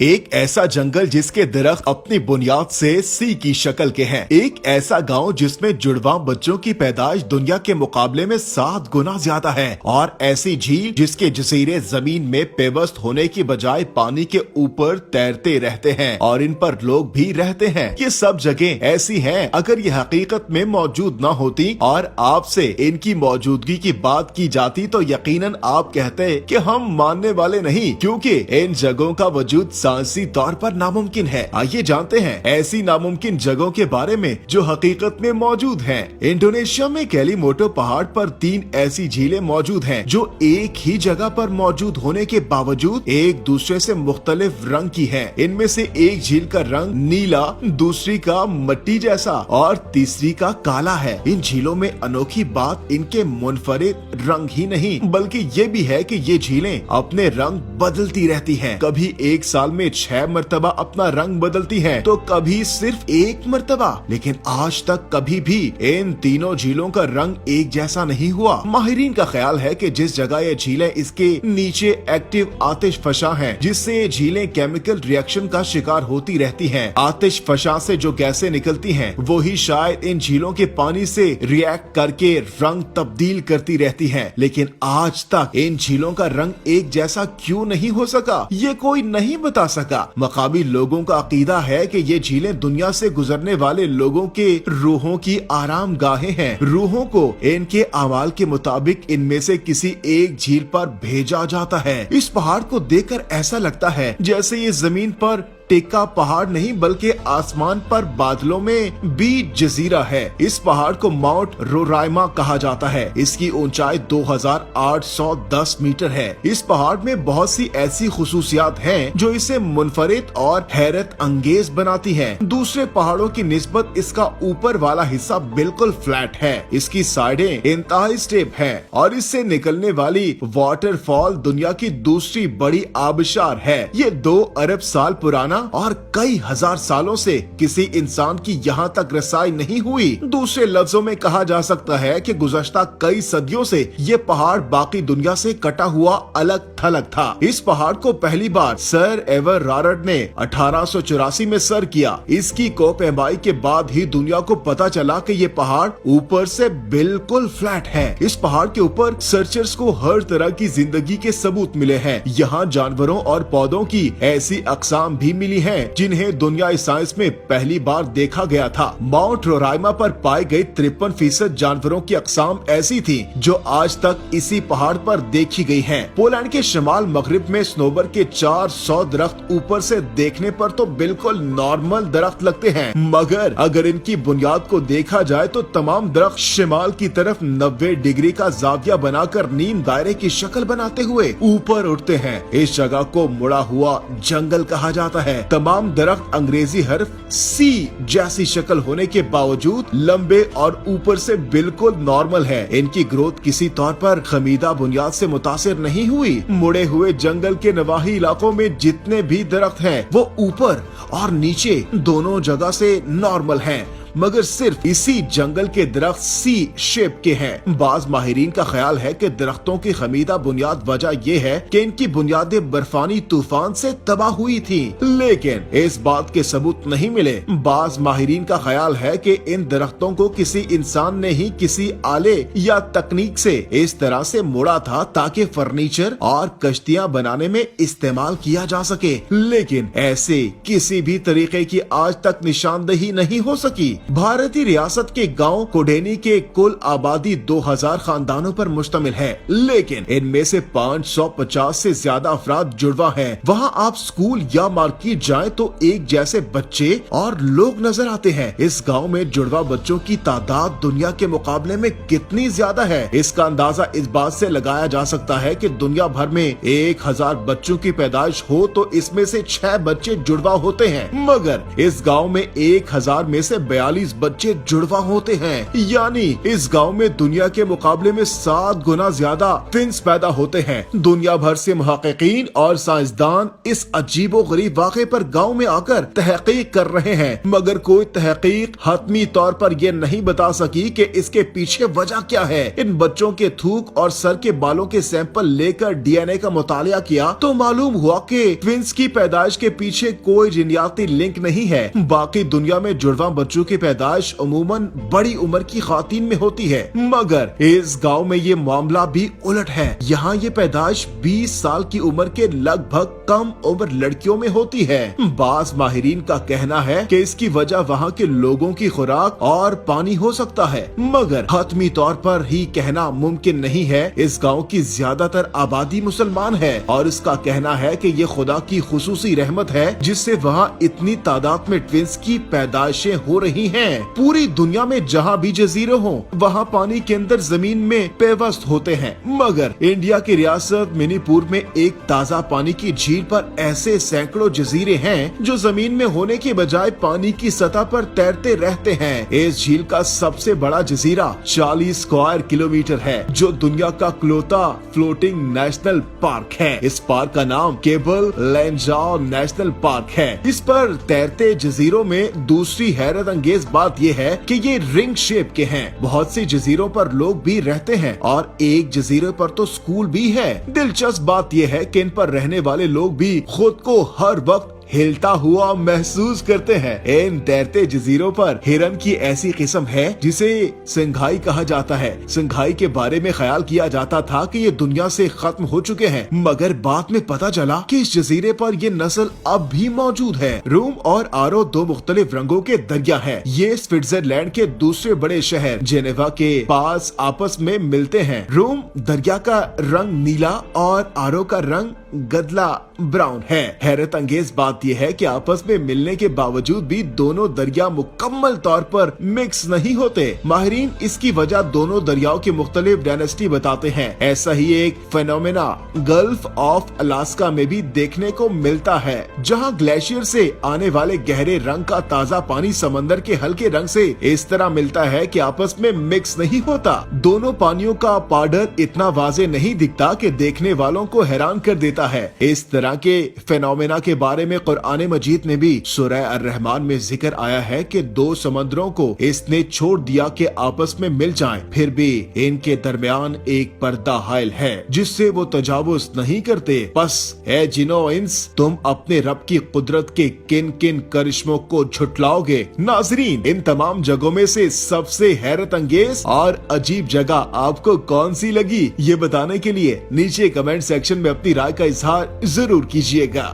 एक ऐसा जंगल जिसके दरख्त अपनी बुनियाद से सी की शक्ल के हैं। एक ऐसा गांव जिसमें जुड़वा बच्चों की पैदाइश दुनिया के मुकाबले में 7 गुना ज्यादा है। और ऐसी झील जिसके जजीरे जमीन में पेवस्त होने की बजाय पानी के ऊपर तैरते रहते हैं और इन पर लोग भी रहते हैं। ये सब जगह ऐसी हैं, अगर ये हकीकत में मौजूद न होती और आपसे इनकी मौजूदगी की बात की जाती तो यकीनन आप कहते कि हम मानने वाले नहीं, क्योंकि इन जगहों का वजूद साइंसी तौर पर नामुमकिन है। आइए जानते हैं ऐसी नामुमकिन जगहों के बारे में जो हकीकत में मौजूद हैं। इंडोनेशिया में कैलीमोटो पहाड़ पर 3 ऐसी झीलें मौजूद हैं जो एक ही जगह पर मौजूद होने के बावजूद एक दूसरे से मुख्तलिफ रंग की हैं। इनमें से एक झील का रंग नीला, दूसरी का मिट्टी जैसा और तीसरी का काला है। इन झीलों में अनोखी बात इनके मुनफरिद रंग ही नहीं बल्कि ये भी है कि ये झीलें अपने रंग बदलती रहती हैं। कभी एक साल में 6 मरतबा अपना रंग बदलती हैं, तो कभी सिर्फ 1 मरतबा। लेकिन आज तक कभी भी इन तीनों झीलों का रंग एक जैसा नहीं हुआ। माहिरीन का ख्याल है कि जिस जगह ये झीलें इसके नीचे एक्टिव आतिश फशा है, जिससे ये झीलें केमिकल रिएक्शन का शिकार होती रहती हैं। आतिश फशा से जो गैसें निकलती हैं, वो ही शायद इन झीलों के पानी से रिएक्ट करके रंग तब्दील करती रहती हैं। लेकिन आज तक इन झीलों का रंग एक जैसा क्यों नहीं हो सका, ये कोई नहीं बता सका। मकामी लोगों का अकीदा है कि ये झीलें दुनिया से गुजरने वाले लोगों के रूहों की आराम गाहें हैं। रूहों को इनके अमाल के मुताबिक इनमें से किसी एक झील पर भेजा जाता है। इस पहाड़ को देखकर ऐसा लगता है जैसे ये जमीन पर टिका पहाड़ नहीं बल्कि आसमान पर बादलों में बीच जजीरा है। इस पहाड़ को माउंट रोराइमा कहा जाता है। इसकी ऊंचाई 2810 मीटर है। इस पहाड़ में बहुत सी ऐसी खुसूसियात हैं जो इसे मुनफरिद और हैरत अंगेज बनाती हैं। दूसरे पहाड़ों की निस्बत इसका ऊपर वाला हिस्सा बिल्कुल फ्लैट है। इसकी साइडें इंतहाई स्टेप है और इससे निकलने वाली वाटरफॉल दुनिया की दूसरी बड़ी आबशार है। ये 2 अरब साल पुराना और कई हजार सालों से किसी इंसान की यहाँ तक रसाई नहीं हुई। दूसरे लफ्जों में कहा जा सकता है कि गुज़श्ता कई सदियों से ये पहाड़ बाकी दुनिया से कटा हुआ अलग थलग था। इस पहाड़ को पहली बार सर एवररार्ड ने 1884 में सर किया। इसकी कोपहबाई के बाद ही दुनिया को पता चला कि ये पहाड़ ऊपर से बिल्कुल फ्लैट है। इस पहाड़ के ऊपर सर्चर्स को हर तरह की जिंदगी के सबूत मिले हैं। यहाँ जानवरों और पौधों की ऐसी अक़साम भी मिली हैं जिन्हें दुनियाई साइंस में पहली बार देखा गया था। माउंट रोराइमा पर पाई गई 53% जानवरों की अक़साम ऐसी थी जो आज तक इसी पहाड़ पर देखी गई हैं। पोलैंड के शिमाल मगरिब में स्नोबर के 400 दरख्त ऊपर से देखने पर तो बिल्कुल नॉर्मल दरख्त लगते हैं, मगर अगर इनकी बुनियाद को देखा जाए तो तमाम दरख्त शिमाल की तरफ 90 डिग्री का जाविया बनाकर नीम दायरे की शक्ल बनाते हुए ऊपर उठते हैं। इस जगह को मुड़ा हुआ जंगल कहा जाता है। तमाम दरख्त अंग्रेजी हर्फ सी जैसी शक्ल होने के बावजूद लंबे और ऊपर से बिल्कुल नॉर्मल है। इनकी ग्रोथ किसी तौर पर खमीदा बुनियाद से मुतासिर नहीं हुई। मुड़े हुए जंगल के नवाही इलाकों में जितने भी दरख्त हैं, वो ऊपर और नीचे दोनों जगह से नॉर्मल हैं, मगर सिर्फ इसी जंगल के दरख्त सी शेप के हैं। बाज माहिरीन का ख्याल है कि दरख्तों की खमीदा बुनियाद वजह यह है कि इनकी बुनियादें बर्फानी तूफान से तबाह हुई थी, लेकिन इस बात के सबूत नहीं मिले। बाज माहिरीन का ख्याल है कि इन दरख्तों को किसी इंसान ने ही किसी आले या तकनीक से इस तरह से मोड़ा था ताकि फर्नीचर और कश्तियां बनाने में इस्तेमाल किया जा सके, लेकिन ऐसे किसी भी तरीके की आज तक निशानदही नहीं हो सकी। भारतीय रियासत के गांव कोडेनी के कुल आबादी 2000 खानदानों पर मुश्तमिल है, लेकिन इनमें से 550 से ज्यादा अफराद जुड़वा हैं। वहां आप स्कूल या मार्केट जाएं तो एक जैसे बच्चे और लोग नजर आते हैं। इस गांव में जुड़वा बच्चों की तादाद दुनिया के मुकाबले में कितनी ज्यादा है, इसका अंदाजा इस बात से लगाया जा सकता है कि दुनिया भर में 1000 बच्चों की पैदाइश हो तो इसमें से 6 बच्चे जुड़वा होते हैं, मगर इस गाँव में 1000 में से 42 40 बच्चे जुड़वा होते हैं, यानी इस गांव में दुनिया के मुकाबले में 7 गुना ज्यादा ट्विंस पैदा होते हैं। दुनिया भर से मुहक्किकीन और साइंसदान इस अजीबोगरीब वाक़े पर गांव में आकर तहकीक कर रहे हैं, मगर कोई तहकीक हतमी तौर पर यह नहीं बता सकी कि इसके पीछे वजह क्या है। इन बच्चों के थूक और सर के बालों के सैंपल लेकर डीएनए का मुतालिया किया तो मालूम हुआ कि ट्विंस की पैदाइश के पीछे कोई जिनयाती लिंक नहीं है। बाकी दुनिया में जुड़वा बच्चों की पैदाइश अमूमन बड़ी उम्र की खातून में होती है, मगर इस गांव में ये मामला भी उलट है। यहाँ ये पैदाइश 20 साल की उम्र के लगभग कम उम्र लड़कियों में होती है। बास माहिरीन का कहना है कि इसकी वजह वहाँ के लोगों की खुराक और पानी हो सकता है, मगर हतमी तौर पर ही कहना मुमकिन नहीं है। इस गांव की ज्यादातर आबादी मुसलमान है और इसका कहना है कि ये खुदा की खुसूसी रहमत है जिससे वहाँ इतनी तादाद में ट्विंस की पैदाइशें हो रही हैं। पूरी दुनिया में जहाँ भी जजीरे हों वहाँ पानी के अंदर जमीन में पेवस्त होते हैं, मगर इंडिया की रियासत मणिपुर में एक ताज़ा पानी की झील पर ऐसे सैकड़ों जजीरे हैं जो जमीन में होने के बजाय पानी की सतह पर तैरते रहते हैं। इस झील का सबसे बड़ा जजीरा 40 स्क्वायर किलोमीटर है जो दुनिया का इकलौता फ्लोटिंग नेशनल पार्क है। इस पार्क का नाम केबल लैंजाओ नेशनल पार्क है। इस पर तैरते जजीरों में दूसरी हैरत अंगेज बात यह है कि ये रिंग शेप के हैं। बहुत सी जजीरों पर लोग भी रहते हैं और एक जजीरे पर तो स्कूल भी है। दिलचस्प बात यह है कि इन पर रहने वाले लोग भी खुद को हर वक्त हिलता हुआ महसूस करते हैं। इन तैरते जजीरों पर हिरन की ऐसी किस्म है जिसे संघाई कहा जाता है। संघाई के बारे में ख्याल किया जाता था कि ये दुनिया से खत्म हो चुके हैं, मगर बाद में पता चला कि इस जजीरे पर ये नस्ल अब भी मौजूद है। रूम और आरो दो मुख्तलिफ रंगों के दरिया हैं। ये स्विट्जरलैंड के दूसरे बड़े शहर जेनेवा के पास आपस में मिलते हैं। रूम दरिया का रंग नीला और आरो का रंग गदला ब्राउन है। हैरत अंगेज बात यह है कि आपस में मिलने के बावजूद भी दोनों दरिया मुकम्मल तौर पर मिक्स नहीं होते। माहिरीन इसकी वजह दोनों दरियाओं की मुख्तलिफ डायनेस्टी बताते हैं। ऐसा ही एक फेनोमेना गल्फ ऑफ अलास्का में भी देखने को मिलता है, जहां ग्लेशियर से आने वाले गहरे रंग का ताज़ा पानी समंदर के हल्के रंग से इस तरह मिलता है कि आपस में मिक्स नहीं होता। दोनों पानियों का पाउडर इतना वाज़ेह नहीं दिखता कि देखने वालों को हैरान कर देता है। इस तरह के फेनोमेना के बारे में कुरान मजीद में भी सूरह अर-रहमान में जिक्र आया है कि दो समंदरों को इसने छोड़ दिया कि आपस में मिल जाएं, फिर भी इनके दरमियान एक पर्दा हायल है जिससे वो तजावुज नहीं करते। बस ए जिनो इंस, तुम अपने रब की कुदरत के किन किन करिश्मों को झुटलाओगे। नाजरीन, इन तमाम जगहों में से सबसे हैरत अंगेज और अजीब जगह आपको कौन सी लगी, ये बताने के लिए नीचे कमेंट सेक्शन में अपनी राय का इजहार जरूर कीजिएगा।